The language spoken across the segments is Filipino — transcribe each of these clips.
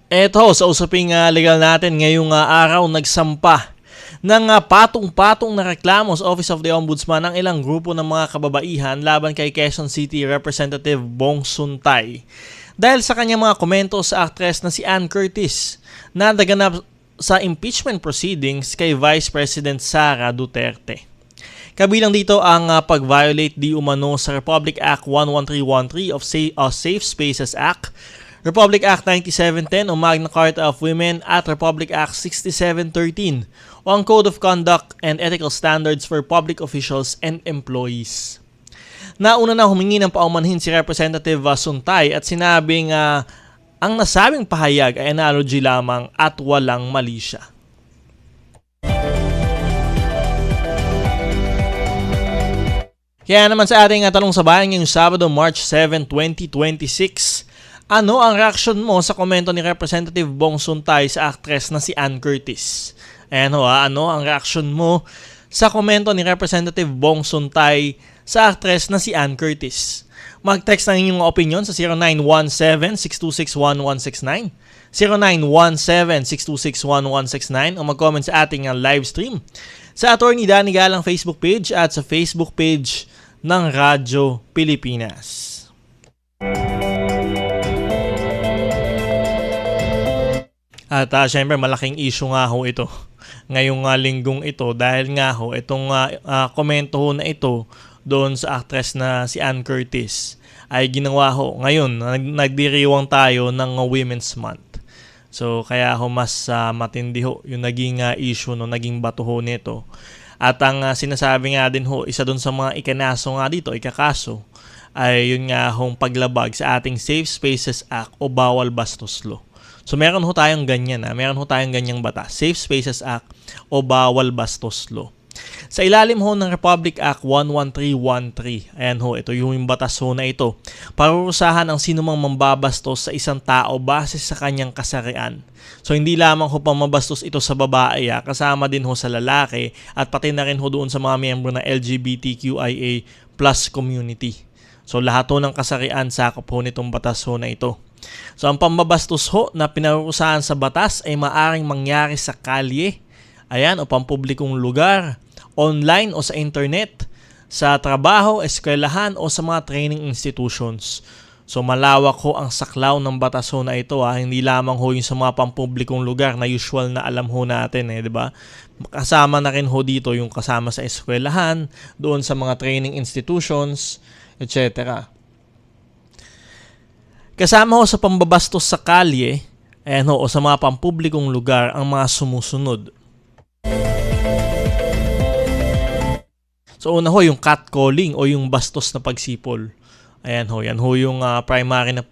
Eto, sa usaping legal natin ngayong araw, nagsampa ng patong-patong na reklamo sa Office of the Ombudsman ang ilang grupo ng mga kababaihan laban kay Quezon City Representative Bong Suntay dahil sa kanyang mga komento sa actress na si Ann Curtis na naganap sa impeachment proceedings kay Vice President Sara Duterte. Kabilang dito ang pag-violate di umano sa Republic Act 11313 of Safe Spaces Act, Republic Act 9710 o Magna Carta of Women at Republic Act 6713 o ang Code of Conduct and Ethical Standards for Public Officials and Employees. Nauna na humingi ng paumanhin si Representative Suntay at sinabing ang nasabing pahayag ay analogy lamang at walang mali siya. Kaya naman sa ating tanong sa bayan ngayong Sabado, March 7, 2026, ano ang reaksyon mo sa komento ni Representative Bong Suntay sa actress na si Ann Curtis? Ano ang reaksyon mo sa komento ni Representative Bong Suntay sa actress na si Ann Curtis? Mag-text ng inyong opinion sa 0917-626-1169, 0917-626-1169 o mag-comment sa ating live stream sa Attorney Danny Galang Facebook page at sa Facebook page ng Radyo Pilipinas. At syempre malaking issue nga ho ito ngayong linggong ito dahil nga ho itong komento ho na ito doon sa actress na si Ann Curtis ay ginawa ho ngayon. Nagdiriwang tayo ng Women's Month. So kaya ho mas matindi ho yung naging issue, no, naging bato ho nito. At ang sinasabi nga din ho, isa doon sa mga ikanaso nga dito, ikakaso, ay yun nga hong paglabag sa ating Safe Spaces Act o Bawal Bastos Law. So meron ho tayong ganyan, meron ho tayong ganyang batas, Safe Spaces Act o Bawal Bastos Law. Sa ilalim ho ng Republic Act 11313, ayan ho, ito yung batas ho na ito, parurusahan ang sinumang mambabastos sa isang tao base sa kanyang kasarian. So hindi lamang ho pamabastos ito sa babae, kasama din ho sa lalaki at pati na rin ho doon sa mga miyembro ng LGBTQIA plus community. So lahat ho ng kasarian sakop ho nitong batas ho na ito. So ang pambabastos ho na pinarurusahan sa batas ay maaring mangyari sa kalye, ayan, o pampublikong lugar, online o sa internet, sa trabaho, eskwelahan o sa mga training institutions. So malawak ho ang saklaw ng batas ho na ito, hindi lamang ho yung sa mga pampublikong lugar na usual na alam ho natin, di ba? Kasama na rin ho dito yung kasama sa eskwelahan, doon sa mga training institutions, etc. Kasama ho sa pambabastos sa kalye, o sa mga pampublikong lugar ang mga sumusunod. So una ho yung catcalling o yung bastos na pagsipol. Ayan ho, yan ho yung primary na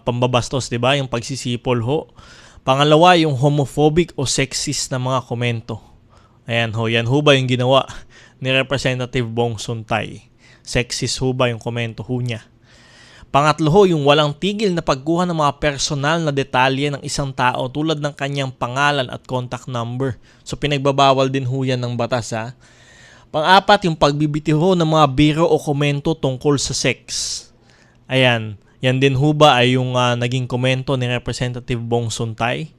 pambabastos, di ba? Yung pagsisipol ho. Pangalawa, yung homophobic o sexist na mga komento. Ayan ho, yan ho ba yung ginawa ni Representative Bong Suntay? Sexist ho ba yung komento ho niya? Pangatlo ho, yung walang tigil na pagkuha ng mga personal na detalye ng isang tao tulad ng kanyang pangalan at contact number. So pinagbabawal din ho yan ng batas, Pang-apat, yung pagbibitiw ho ng mga biro o komento tungkol sa sex. Ayan, yan din ho ba ay yung naging komento ni Representative Bong Suntay?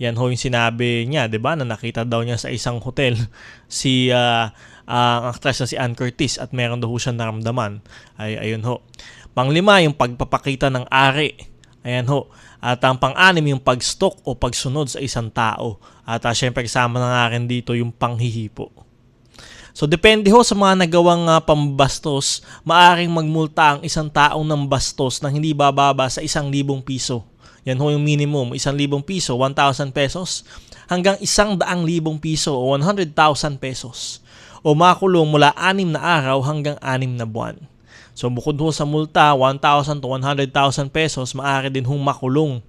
Yan ho yung sinabi niya, di ba, na nakita daw niya sa isang hotel si ang actress na si Ann Curtis at meron daw ho siyang naramdaman. Ayun ho. Panglima, yung pagpapakita ng ari. Ayan ho. At ang pang-anim, yung pag-stalk o pagsunod sa isang tao. At syempre kasama na nga rin dito yung panghihipo. So depende ho sa mga nagawang pambastos, maaring magmulta ang isang taong ng bastos na hindi bababa sa 1,000 piso. Yan ho yung minimum, 1,000 piso, 1,000 pesos, hanggang 100,000 piso o 100,000 pesos. O makulong mula 6 na araw hanggang 6 na buwan. So bukod ho sa multa, 1,000 to 100,000 pesos, maaari din hong makulong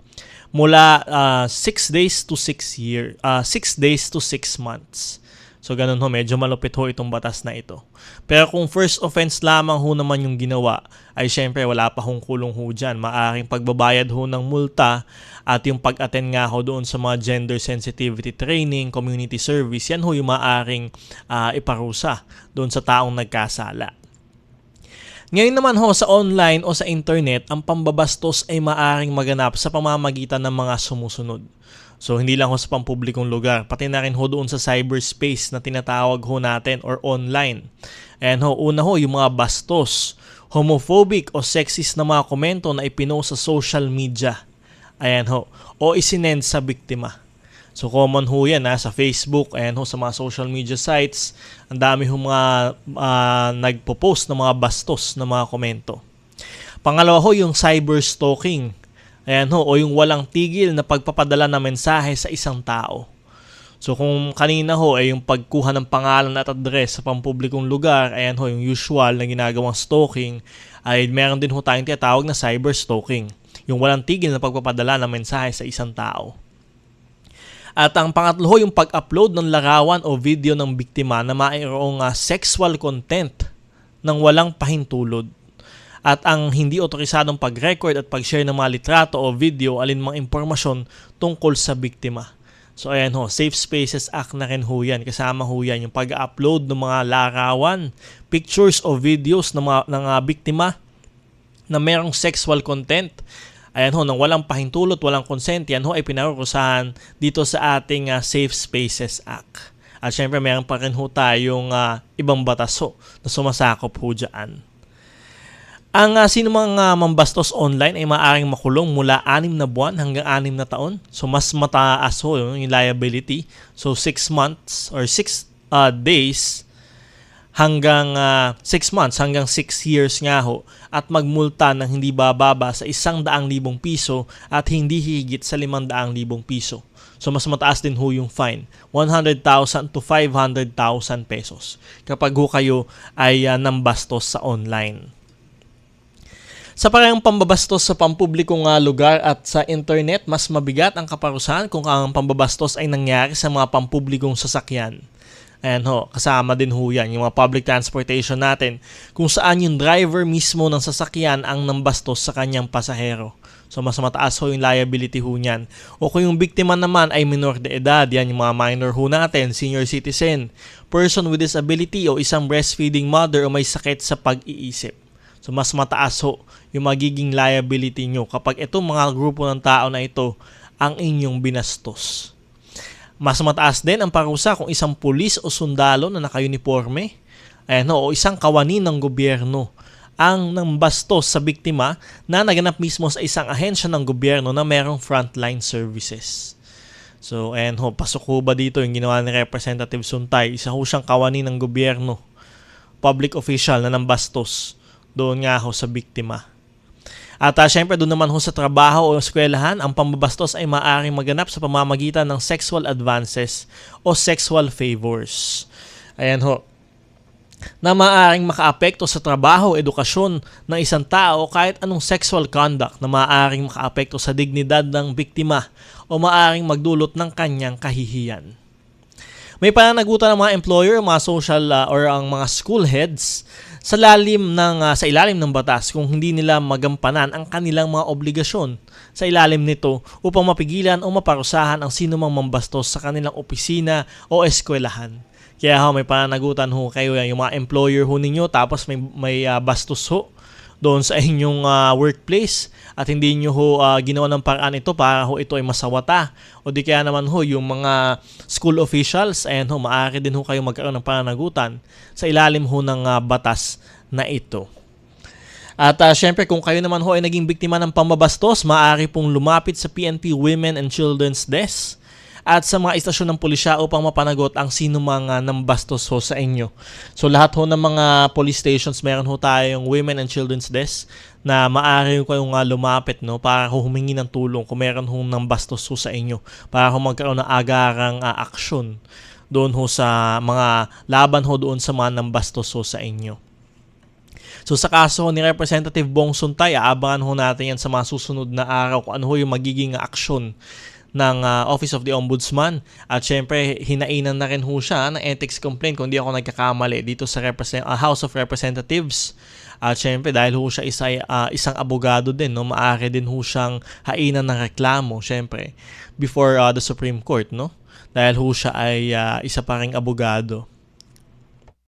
mula 6 days to 6 months. So ganun ho, medyo malupit ho itong batas na ito. Pero kung first offense lamang ho naman yung ginawa, ay syempre wala pa hong kulong ho dyan. Maaring pagbabayad ho ng multa at yung pag-attend nga ho doon sa mga gender sensitivity training, community service, yan ho yung maaring iparusa doon sa taong nagkasala. Ngayon naman ho sa online o sa internet, ang pambabastos ay maaring maganap sa pamamagitan ng mga sumusunod. So hindi lang ho sa pampublikong lugar, pati na rin ho doon sa cyberspace na tinatawag ho natin or online. Ayan ho, una ho yung mga bastos, homophobic o sexist na mga komento na ipinost sa social media. Ayan ho, o isinend sa biktima. So common ho yan sa Facebook, ayan ho, sa mga social media sites, ang dami ho mga nagpo-post ng mga bastos na mga komento. Pangalawa ho yung cyberstalking, ayan ho, o yung walang tigil na pagpapadala ng mensahe sa isang tao. So kung kanina ho ay yung pagkuha ng pangalan at address sa pampublikong lugar, ayan ho, yung usual na ginagawang stalking, ay meron din ho tayong tinatawag na cyberstalking, yung walang tigil na pagpapadala ng mensahe sa isang tao. At ang pangatlo ho, yung pag-upload ng larawan o video ng biktima na mayroong sexual content ng walang pahintulot. At ang hindi otorisadong pag-record at pag-share ng mga litrato o video alinmang impormasyon tungkol sa biktima. So ayan ho, Safe Spaces Act na rin ho yan. Kasama ho yan yung pag-upload ng mga larawan, pictures o videos ng biktima na mayroong sexual content. Ayan ho, nang walang pahintulot, walang consent, yan ho ay pinarurusahan dito sa ating Safe Spaces Act. At syempre, meron pa rin ho tayong ibang batas ho na sumasakop ho dyan. Ang sino mga mambastos online ay maaaring makulong mula 6 na buwan hanggang 6 na taon. So, mas mataas ho yung liability. So, 6 months or 6 days hanggang 6 months, hanggang 6 years nga ho, at magmulta ng hindi bababa sa 100,000 piso at hindi higit sa 500,000 piso. So mas mataas din ho yung fine, 100,000 to 500,000 pesos kapag ho kayo ay nambastos sa online. Sa parehong pambabastos sa pampublikong lugar at sa internet, mas mabigat ang kaparusahan kung ang pambabastos ay nangyari sa mga pampublikong sasakyan. Ayan ho, kasama din ho yan, yung mga public transportation natin, kung saan yung driver mismo ng sasakyan ang nambastos sa kanyang pasahero. So mas mataas ho yung liability ho niyan. O kung yung biktima naman ay minor de edad, yan yung mga minor ho natin, senior citizen, person with disability o isang breastfeeding mother o may sakit sa pag-iisip. So mas mataas ho yung magiging liability nyo kapag itong mga grupo ng tao na ito ang inyong binastos. Mas mataas din ang parusa kung isang pulis o sundalo na naka-uniforme, o isang kawani ng gobyerno ang nambastos sa biktima na naganap mismo sa isang ahensya ng gobyerno na merong frontline services. So, pasok ho ba dito yung ginawa ni Representative Suntay? Isa ho siyang kawani ng gobyerno, public official na nambastos doon nga ho sa biktima. At syempre doon naman ho sa trabaho o eskwelahan, ang pambabastos ay maaaring maganap sa pamamagitan ng sexual advances o sexual favors. Ayan ho, na maaaring makaapekto sa trabaho o edukasyon ng isang tao kahit anong sexual conduct na maaaring makaapekto sa dignidad ng biktima o maaaring magdulot ng kanyang kahihiyan. May pananagutan ng mga employer, mga social or ang mga school heads sa ilalim ng batas kung hindi nila magampanan ang kanilang mga obligasyon sa ilalim nito upang mapigilan o maparusahan ang sinumang mambastos sa kanilang opisina o eskwelahan. Kaya may pananagutan ho kayo yung mga employer ho ninyo tapos may bastos ho doon sa inyong workplace at hindi nyo ho ginawa ng paraan ito para ho ito ay masawata o di kaya naman ho yung mga school officials, maaari din ho kayo magkaroon ng pananagutan sa ilalim ho ng batas na ito. At syempre kung kayo naman ho ay naging biktima ng pambabastos, maaari pong lumapit sa PNP Women and Children's Desk at sa mga istasyon ng pulisya upang mapanagot ang sino mga nambastos ho sa inyo. So lahat ho ng mga police stations, meron ho tayong Women and Children's Desk na maaari kayong lumapit para humingi ng tulong kung meron ho nambastos ho sa inyo para ho magkaroon ng agarang aksyon doon ho sa mga laban ho doon sa mga nambastos ho sa inyo. So sa kaso ni Representative Bong Suntay, aabangan ho natin yan sa mga susunod na araw kung ano ho yung magiging aksyon ng Office of the Ombudsman. At syempre, hinainan na rin ho siya ng ethics complaint kung di ako nagkakamali dito sa House of Representatives. At syempre, dahil ho siya isang abogado din, maaari din ho siyang hainan ng reklamo, syempre, before the Supreme Court, Dahil ho siya ay isa pa ring abogado.